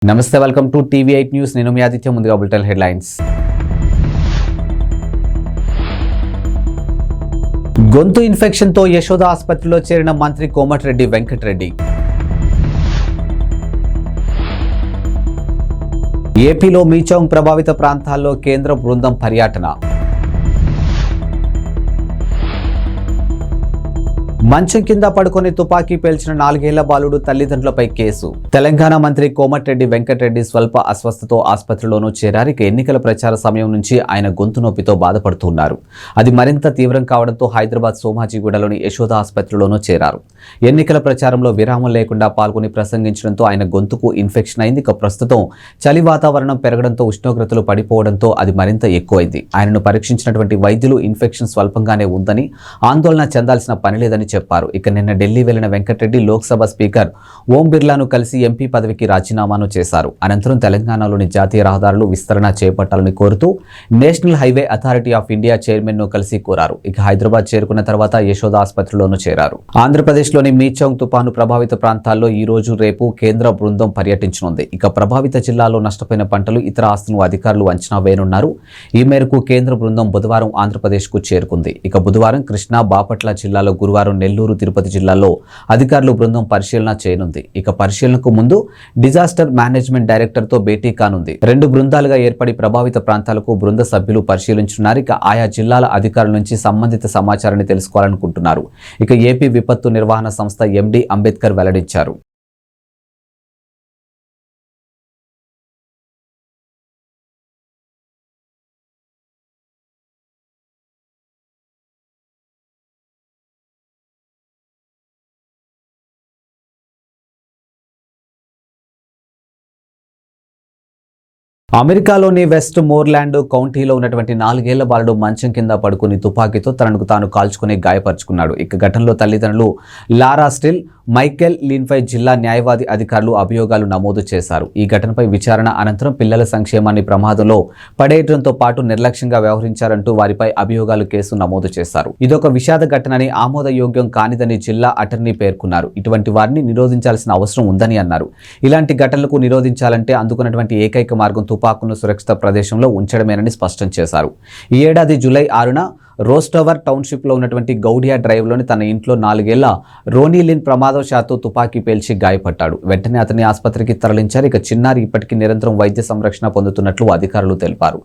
నమస్తే, welcome to టీవీ8 news. నేను మీ ఆదిత్య. ముందుగా బులెటిన్ హెడ్లైన్స్. గొంతు ఇన్ఫెక్షన్తో యశోద ఆసుపత్రిలో చేరిన మంత్రి కోమటిరెడ్డి వెంకటరెడ్డి. ఏపీలో మీచౌంగ్ ప్రభావిత ప్రాంతాల్లో కేంద్ర బృందం పర్యటన. మంచం కింద పడుకొని తుపాకీ పేల్చిన 4 ఏళ్ల బాలుడు తల్లిదండ్రులపై కేసు. తెలంగాణ మంత్రి కోమటిరెడ్డి వెంకటరెడ్డి స్వల్ప అస్వస్థతో ఆసుపత్రిలోనూ చేరారు. ఎన్నికల ప్రచార సమయం నుంచి ఆయన గొంతు నొప్పితో బాధపడుతున్నారు. అది మరింత తీవ్రం కావడంతో హైదరాబాద్ సోమాజిగూడలోని యశోద ఆసుపత్రిలోనూ చేరారు. ఎన్నికల ప్రచారంలో విరామం లేకుండా పాల్గొని ప్రసంగించడంతో ఆయన గొంతుకు ఇన్ఫెక్షన్ అయింది. ప్రస్తుతం చలి వాతావరణం పెరగడంతో ఉష్ణోగ్రతలు పడిపోవడంతో అది మరింత ఎక్కువైంది. ఆయనను పరీక్షించినటువంటి వైద్యులు ఇన్ఫెక్షన్ స్వల్పంగానే ఉందని, ఆందోళన చెందాల్సిన పని లేదని చెప్పారు. నిన్న ఢిల్లీ వెళ్లిన వెంకటరెడ్డి లోక్సభ స్పీకర్ ఓం బిర్లాను కలిసి ఎంపీ పదవికి రాజీనామాను చేశారు. అనంతరం తెలంగాణలోని జాతీయ రహదారులు విస్తరణ చేపట్టాలని కోరుతూ national highway authority of India chairman ను కలిసి కోరారు. హైదరాబాద్ చేరుకున్న తర్వాత యశోద ఆసుపత్రిలోనూ చేరారు. ఆంధ్రప్రదేశ్లోని మీచౌంగ్ తుపాను ప్రభావిత ప్రాంతాల్లో ఈ రోజు రేపు కేంద్ర బృందం పర్యటించనుంది. ప్రభావిత జిల్లాలో నష్టపోయిన పంటలు, ఇతర ఆస్తులను అధికారులు అంచనా వేయనున్నారు. ఈ మేరకు కేంద్ర బృందం బుధవారం ఆంధ్రప్రదేశ్ కు చేరుకుంది. బుధవారం కృష్ణా, బాపట్ల జిల్లాలో, గురువారం నెల్లూరు, తిరుపతి జిల్లాల్లో అధికారులు బృందం పరిశీలన చేయనుంది. పరిశీలనకు ముందు డిజాస్టర్ మేనేజ్మెంట్ డైరెక్టర్ తో భేటీ కానుంది. 2 బృందాలుగా ఏర్పడి ప్రభావిత ప్రాంతాలకు బృంద సభ్యులు పరిశీలించున్నారు. ఆయా జిల్లాల అధికారుల నుంచి సంబంధిత సమాచారాన్ని తెలుసుకోవాలనుకుంటున్నారు. ఏపీ విపత్తు నిర్వహణ సంస్థ ఎండీ అంబేద్కర్ వెల్లడించారు. అమెరికాలోని వెస్ట్ మోర్లాండ్ కౌంటీలో ఉన్నటువంటి 4 ఏళ్ల బాలుడు మంచం కింద పడుకుని తుపాకీతో తనకు తాను కాల్చుకుని గాయపరుచుకున్నాడు. ఘటనలో తల్లిదండ్రులు లారా స్టిల్, మైకెల్ లీన్పై జిల్లా న్యాయవాది అధికారులు అభియోగాలు నమోదు చేశారు. ఈ ఘటనపై విచారణ అనంతరం పిల్లల సంక్షేమాన్ని ప్రమాదంలో పడేయడంతో పాటు నిర్లక్ష్యంగా వ్యవహరించారంటూ వారిపై అభియోగాలు కేసు నమోదు చేశారు. ఇదొక విషాద ఘటనని, ఆమోదయోగ్యం కానిదని జిల్లా అటర్నీ పేర్కొన్నారు. ఇటువంటి వారిని నిరోధించాల్సిన అవసరం ఉందని అన్నారు. ఇలాంటి ఘటనలకు నిరోధించాలంటే అందుకున్నటువంటి ఏకైక మార్గం తుపాకులను సురక్షిత ప్రదేశంలో ఉంచడమేనని స్పష్టం చేశారు. ఈ ఏడాది జూలై 6న రోస్టవర్ టౌన్షిప్లో ఉన్నటువంటి గౌడియా డ్రైవ్లోని తన ఇంట్లో 4 ఏళ్ల రోనీలిన్ ప్రమాదవశాత్తు తుపాకీ పేల్చి గాయపడ్డాడు. వెంటనే అతన్ని ఆసుపత్రికి తరలించారు. చిన్నారి ఇప్పటికీ నిరంతరం వైద్య సంరక్షణ పొందుతున్నట్లు అధికారులు తెలిపారు.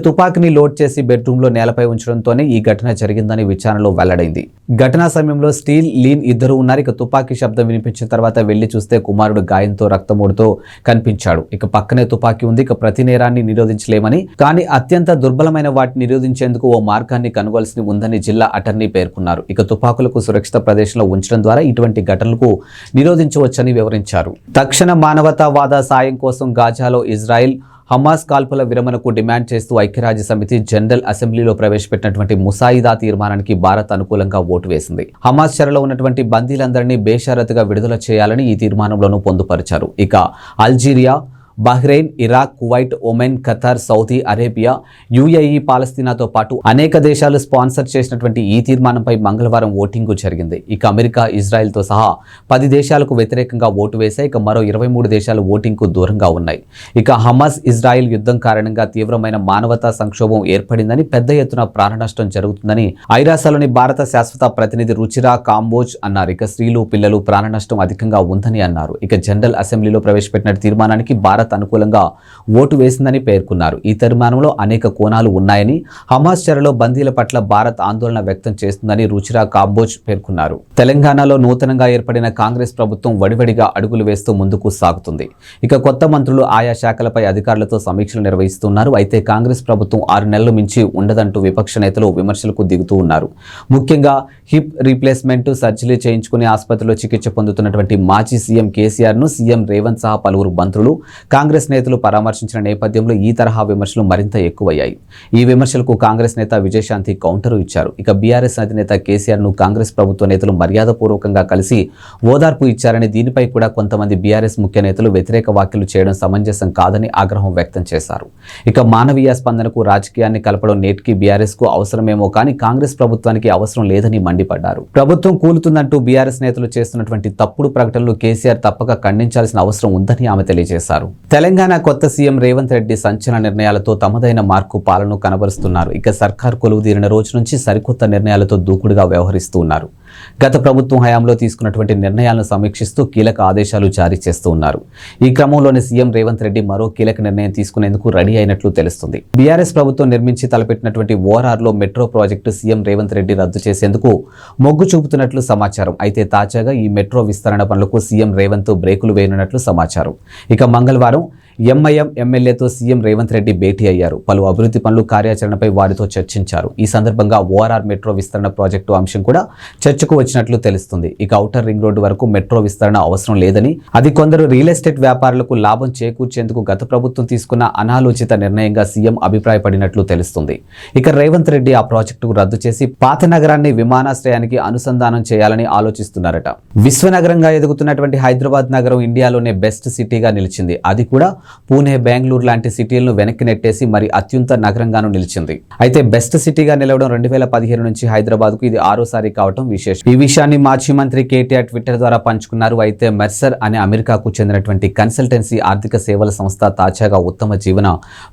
తుపాకీని లోడ్ చేసి బెడ్రూమ్లో నేలపై ఉంచడంతోనే ఈ ఘటన జరిగిందని విచారణలో వెల్లడైంది. ఘటనా సమయంలో స్టీల్, లీన్ ఇద్దరు ఉన్నారు. తుపాకీ శబ్దం వినిపించిన తర్వాత వెళ్లి చూస్తే కుమారుడు గాయంతో, రక్తమూడుతో కనిపించాడు. పక్కనే తుపాకీ ఉంది. ప్రతి నేరాన్ని నిరోధించలేమని, కానీ అత్యంత దుర్బలమైన వాటిని నిరోధించేందుకు ఓ మార్గాన్ని కనుగొల్సి ఉందని జిల్లా అటర్నీ పేర్కొన్నారు. తుపాకులకు సురక్షిత ప్రదేశంలో ఉంచడం ద్వారా ఇటువంటి ఘటనలకు నిరోధించవచ్చని వివరించారు. తక్షణ మానవతావాద సాయం కోసం గాజాలో ఇజ్రాయెల్ హమాస్ కాల్పుల విరమణకు డిమాండ్ చేస్తూ ఐక్యరాజ్య సమితి జనరల్ అసెంబ్లీలో ప్రవేశపెట్టినటువంటి ముసాయిదా తీర్మానానికి భారత్ అనుకూలంగా ఓటు వేసింది. హమాస్ చెరలో ఉన్నటువంటి బందీలందరినీ బేషరతుగా విడుదల చేయాలని ఈ తీర్మానంలోనూ పొందుపరిచారు. Algeria, Bahrain, Iraq, Kuwait, Oman, Qatar, Saudi Arabia, UAE, పాలస్తీనాతో పాటు అనేక దేశాలు స్పాన్సర్ చేసినటువంటి ఈ తీర్మానంపై మంగళవారం ఓటింగు జరిగింది. అమెరికా, ఇజ్రాయెల్తో సహా 10 దేశాలకు వ్యతిరేకంగా ఓటు వేశాయి. మరో 23 దేశాలు ఓటింగ్కు దూరంగా ఉన్నాయి. హమాస్ ఇజ్రాయెల్ యుద్ధం కారణంగా తీవ్రమైన మానవతా సంక్షోభం ఏర్పడిందని, పెద్ద ఎత్తున ప్రాణనష్టం జరుగుతుందని ఐరాసలోని భారత శాశ్వత ప్రతినిధి రుచిరా కాంబోజ్ అన్నారు. స్త్రీలు, పిల్లలు ప్రాణనష్టం అధికంగా ఉందని అన్నారు. జనరల్ అసెంబ్లీలో ప్రవేశపెట్టిన తీర్మానానికి భారత్ అనుకూలంగా ఓటు వేసిందని పేర్కొన్నారు. ఈ తీర్మానంలో అనేక కోణాలు ఉన్నాయని, హమాస్ చెరలో బందీల పట్ల భారత్ ఆందోళన వ్యక్తం చేస్తుందని రుచిరా కాంబోజ్ పేర్కొన్నారు. తెలంగాణలో నూతనంగా ఏర్పడిన కాంగ్రెస్ ప్రభుత్వం వడివడిగా అడుగులు వేస్తూ ముందుకు సాగుతుంది. కొత్త మంత్రులు ఆయా శాఖలపై అధికారులతో సమీక్షలు నిర్వహిస్తున్నారు. అయితే కాంగ్రెస్ ప్రభుత్వం 6 నెలలు మించి ఉండదంటూ విపక్ష నేతలు విమర్శలకు దిగుతూ ఉన్నారు. ముఖ్యంగా హిప్ రీప్లేస్మెంట్ సర్జరీ చేయించుకుని ఆసుపత్రిలో చికిత్స పొందుతున్నటువంటి మాజీ సీఎం కేసీఆర్ ను సీఎం రేవంత్ సహా పలువురు మంత్రులు, కాంగ్రెస్ నేతలు పరామర్శించిన నేపథ్యంలో ఈ తరహా విమర్శలు మరింత ఎక్కువయ్యాయి. ఈ విమర్శలకు కాంగ్రెస్ నేత విజయశాంతి కౌంటర్ ఇచ్చారు. బీఆర్ఎస్ అధినేత కేసీఆర్ ను కాంగ్రెస్ ప్రభుత్వ నేతలు మర్యాదపూర్వకంగా కలిసి ఓదార్పు ఇచ్చారని, దీనిపై కూడా కొంతమంది బీఆర్ఎస్ ముఖ్య నేతలు వ్యతిరేక వ్యాఖ్యలు చేయడం సమంజసం కాదని ఆగ్రహం వ్యక్తం చేశారు. మానవీయ స్పందనకు రాజకీయాన్ని కలపడం నేటికి బీఆర్ఎస్ కు అవసరమేమో కానీ కాంగ్రెస్ ప్రభుత్వానికి అవసరం లేదని మండిపడ్డారు. ప్రభుత్వం కూలుతుందంటూ బీఆర్ఎస్ నేతలు చేస్తున్నటువంటి తప్పుడు ప్రకటనలు కేసీఆర్ తప్పక ఖండించాల్సిన అవసరం ఉందని ఆమె తెలియజేశారు. తెలంగాణ కొత్త సీఎం రేవంత్ రెడ్డి సంచలన నిర్ణయాలతో తమదైన మార్కు పాలన కనబరుస్తున్నారు. ఇక సర్కార్ కొలువుదీరిన రోజు నుంచి సరికొత్త నిర్ణయాలతో దూకుడుగా వ్యవహరిస్తూ ఉన్నారు. గత ప్రభుత్వం హయాంలో తీసుకున్నటువంటి నిర్ణయాలను సమీక్షిస్తూ కీలక ఆదేశాలు జారీ చేస్తూ ఉన్నారు. ఈ క్రమంలోనే సీఎం రేవంత్ రెడ్డి మరో కీలక నిర్ణయం తీసుకునేందుకు రెడీ అయినట్లు తెలుస్తుంది. బీఆర్ఎస్ ప్రభుత్వం నిర్మించి తలపెట్టినటువంటి ఓఆర్ఆర్లో metro project CM Revanth Reddy రద్దు చేసేందుకు మొగ్గు చూపుతున్నట్లు సమాచారం. అయితే తాజాగా ఈ మెట్రో విస్తరణ పనులకు సీఎం రేవంత్ బ్రేకులు వేయనున్నట్లు సమాచారం. ఇక మంగళవారం ఎంఐఎం ఎమ్మెల్యేతో సీఎం రేవంత్ రెడ్డి భేటీ అయ్యారు. పలు అభివృద్ధి పనులు కార్యాచరణపై వారితో చర్చించారు. ఈ సందర్భంగా ఓఆర్ఆర్ మెట్రో విస్తరణ ప్రాజెక్టు అంశం కూడా చర్చకు వచ్చినట్లు తెలుస్తుంది. ఇక ఔటర్ రింగ్ రోడ్డు వరకు మెట్రో విస్తరణ అవసరం లేదని, అది కొందరు రియల్ ఎస్టేట్ వ్యాపారులకు లాభం చేకూర్చేందుకు గత ప్రభుత్వం తీసుకున్న అనాలోచిత నిర్ణయంగా సీఎం అభిప్రాయపడినట్లు తెలుస్తుంది. ఇక రేవంత్ రెడ్డి ఆ ప్రాజెక్టుకు రద్దు చేసి పాత నగరాన్ని విమానాశ్రయానికి అనుసంధానం చేయాలని ఆలోచిస్తున్నారట. విశ్వనగరంగా ఎదుగుతున్నటువంటి హైదరాబాద్ నగరం ఇండియాలోనే బెస్ట్ సిటీగా నిలిచింది. అది కూడా పూణే, బెంగళూరు లాంటి సిటీలను వెనక్కి నెట్టేసి మరి అత్యున్నత నగరంగాను నిలిచింది. అయితే బెస్ట్ సిటీగా నిలవడం 2015 నుంచి హైదరాబాద్కు ఇది 6వ సారి కావడం విశేషం. ఈ విషయాన్ని మాజీ మంత్రి కేటీఆర్ ట్విట్టర్ ద్వారా పంచుకున్నారు. అయితే మెర్సర్ అనే అమెరికాకు చెందినటువంటి కన్సల్టెన్సీ ఆర్థిక సేవల సంస్థ తాజాగా ఉత్తమ జీవన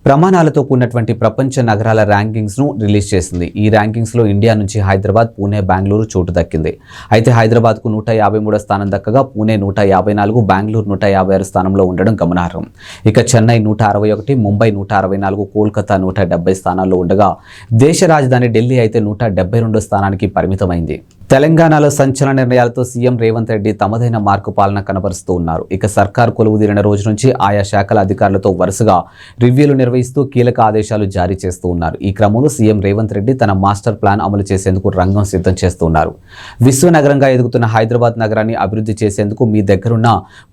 ప్రమాణాలతో కూడినటువంటి ప్రపంచ నగరాల ర్యాంకింగ్స్ ను రిలీజ్ చేసింది. ఈ ర్యాంకింగ్స్ లో ఇండియా నుంచి హైదరాబాద్, పూణే, బెంగళూరు చోటు దక్కింది. అయితే హైదరాబాద్ కు 153వ స్థానం దక్కగా పూణే 154, బెంగళూరు 156 స్థానంలో ఉండడం గమనార్హం. ఇక చెన్నై 161, ముంబై 164, కోల్కతా 170 స్థానాల్లో ఉండగా దేశ రాజధాని ఢిల్లీ అయితే 172 స్థానానికి పరిమితమైంది. తెలంగాణలో సంచలన నిర్ణయాలతో సీఎం రేవంత్ రెడ్డి తమదైన మార్కు పాలన కనబరుస్తూ ఉన్నారు. ఇక సర్కార్ కొలువుదీరిన రోజు నుంచి ఆయా శాఖల అధికారులతో వరుసగా రివ్యూలు నిర్వహిస్తూ కీలక ఆదేశాలు జారీ చేస్తూ ఉన్నారు. ఈ క్రమంలో సీఎం రేవంత్ రెడ్డి తన మాస్టర్ ప్లాన్ అమలు చేసేందుకు రంగం సిద్ధం చేస్తూ ఉన్నారు. విశ్వనగరంగా ఎదుగుతున్న హైదరాబాద్ నగరాన్ని అభివృద్ధి చేసేందుకు మీ దగ్గరున్న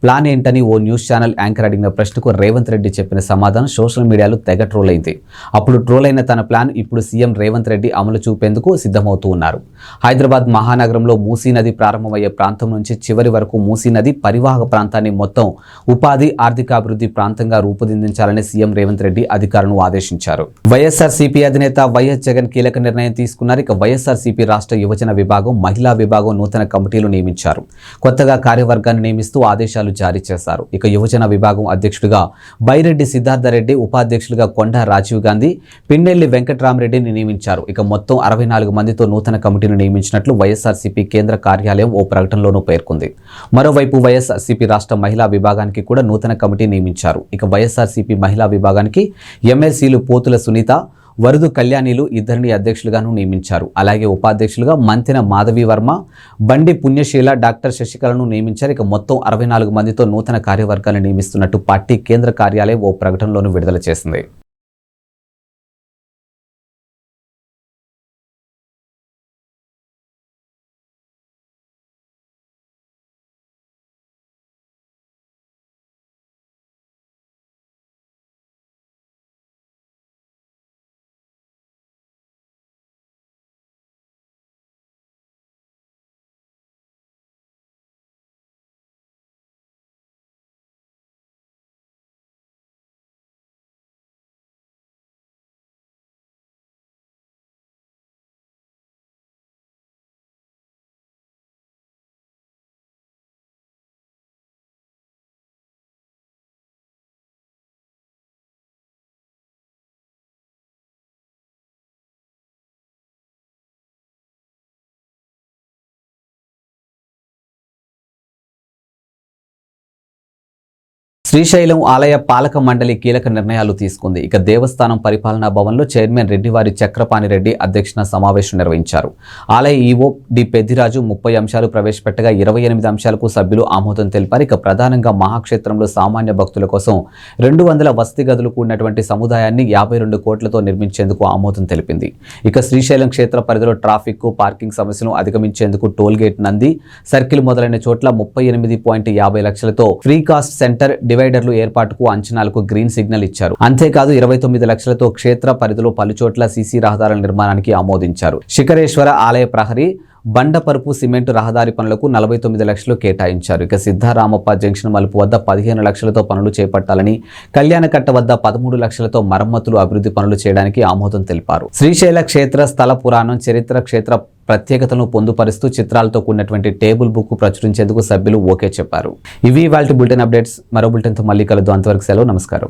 ప్లాన్ ఏంటని ఓ న్యూస్ ఛానల్ యాంకర్ అడిగిన ప్రశ్నకు రేవంత్ రెడ్డి చెప్పిన సమాధానం సోషల్ మీడియాలో తెగ ట్రోల్ అయింది. అప్పుడు ట్రోల్ అయిన తన ప్లాన్ ఇప్పుడు సీఎం రేవంత్ రెడ్డి అమలు చూపేందుకు సిద్ధమవుతూ ఉన్నారు. హైదరాబాద్ మహానగరంలో మూసీ నది ప్రారంభమయ్యే ప్రాంతం నుంచి చివరి వరకు మూసీ నది పరివాహక ప్రాంతాన్ని మొత్తం ఉపాధి, ఆర్థికాభివృద్ధి ప్రాంతంగా రూపుదిద్దించాలని సీఎం రేవంత్ రెడ్డి అధికారులను ఆదేశించారు. వైఎస్ఆర్సీపీ అధినేత వైఎస్ జగన్ కీలక నిర్ణయం తీసుకున్నారు. ఇక వైఎస్ఆర్సీపీ రాష్ట్ర యువజన విభాగం, మహిళా విభాగం నూతన కమిటీలు నియమించారు. కొత్తగా కార్యవర్గాన్ని నియమిస్తూ ఆదేశాలు జారీ చేశారు. ఇక యువజన విభాగం అధ్యక్షుడిగా బైరెడ్డి సిద్ధార్థరెడ్డి, ఉపాధ్యక్షులుగా కొండా రాజీవ్ గాంధీ, పిన్నెల్లి వెంకట్రామరెడ్డిని నియమించారు. ఇక మొత్తం 64 మందితో నూతన కమిటీని నియమించినట్లు వైఎస్ఆర్సీపీ కేంద్ర కార్యాలయం ఓ ప్రకటనలోనూ పేర్కొంది. మరోవైపు వైఎస్ఆర్సీపీ రాష్ట్ర మహిళా విభాగానికి కూడా నూతన కమిటీ నియమించారు. ఇక వైఎస్ఆర్సీపీ మహిళా విభాగానికి ఎమ్మెల్సీలు పోతుల సునీత, వరదు కళ్యాణిలు ఇద్దరిని అధ్యక్షులుగాను నియమించారు. అలాగే ఉపాధ్యక్షులుగా మంతెన మాధవి వర్మ, బండి పుణ్యశీల, డాక్టర్ శశికళను నియమించారు. ఇక మొత్తం 64 మందితో నూతన కార్యవర్గాన్ని నియమిస్తున్నట్టు పార్టీ కేంద్ర కార్యాలయం ఓ ప్రకటనలోనూ విడుదల చేసింది. శ్రీశైలం ఆలయ పాలక మండలి కీలక నిర్ణయాలు తీసుకుంది. ఇక దేవస్థానం పరిపాలనా భవన్లో చైర్మన్ రెడ్డివారి చక్రపాణి రెడ్డి అధ్యక్షన సమావేశం నిర్వహించారు. ఆలయ ఈవో డి పెద్దిరాజు 30 అంశాలు ప్రవేశపెట్టగా 28 అంశాలకు సభ్యులు ఆమోదం తెలిపారు. ఇక ప్రధానంగా మహాక్షేత్రంలో సామాన్య భక్తుల కోసం 200 వసతి గదులు కూడినటువంటి సముదాయాన్ని 52 కోట్లతో నిర్మించేందుకు ఆమోదం తెలిపింది. ఇక శ్రీశైలం క్షేత్ర పరిధిలో ట్రాఫిక్, పార్కింగ్ సమస్యను అధిగమించేందుకు టోల్ గేట్, నంది సర్కిల్ మొదలైన చోట్ల 38.50 లక్షలతో ఫ్రీ కాస్ట్ సెంటర్, డివైడర్లు ఏర్పాటుకు అంచనాలకు గ్రీన్ సిగ్నల్ ఇచ్చారు. అంతేకాదు 29 లక్షలతో క్షేత్ర పరిధిలో పలుచోట్ల సీసీ రహదారుల నిర్మాణానికి ఆమోదించారు. శిఖరేశ్వర ఆలయ ప్రహరీ, బండపరుపు సిమెంటు రహదారి పనులకు 49 లక్షలు కేటాయించారు. ఇక సిద్ధారామప్ప జంక్షన్ మలుపు వద్ద 15 లక్షలతో పనులు చేపట్టాలని, కళ్యాణకట్ట వద్ద 13 లక్షలతో మరమ్మతులు, అభివృద్ధి పనులు చేయడానికి ఆమోదం తెలిపారు. శ్రీశైల క్షేత్ర స్థల పురాణం, చరిత్ర, క్షేత్ర ప్రత్యేకతలను పొందుపరుస్తూ చిత్రాలతో కూడినటువంటి టేబుల్ బుక్ ప్రచురించేందుకు సభ్యులు ఓకే చెప్పారు. ఇవి ఇవాల్టి బులెటిన్ అప్డేట్స్. మరో బులెటిన్తో మళ్ళీ కలుద్దాం. అంతవరకు సెలవు. నమస్కారం.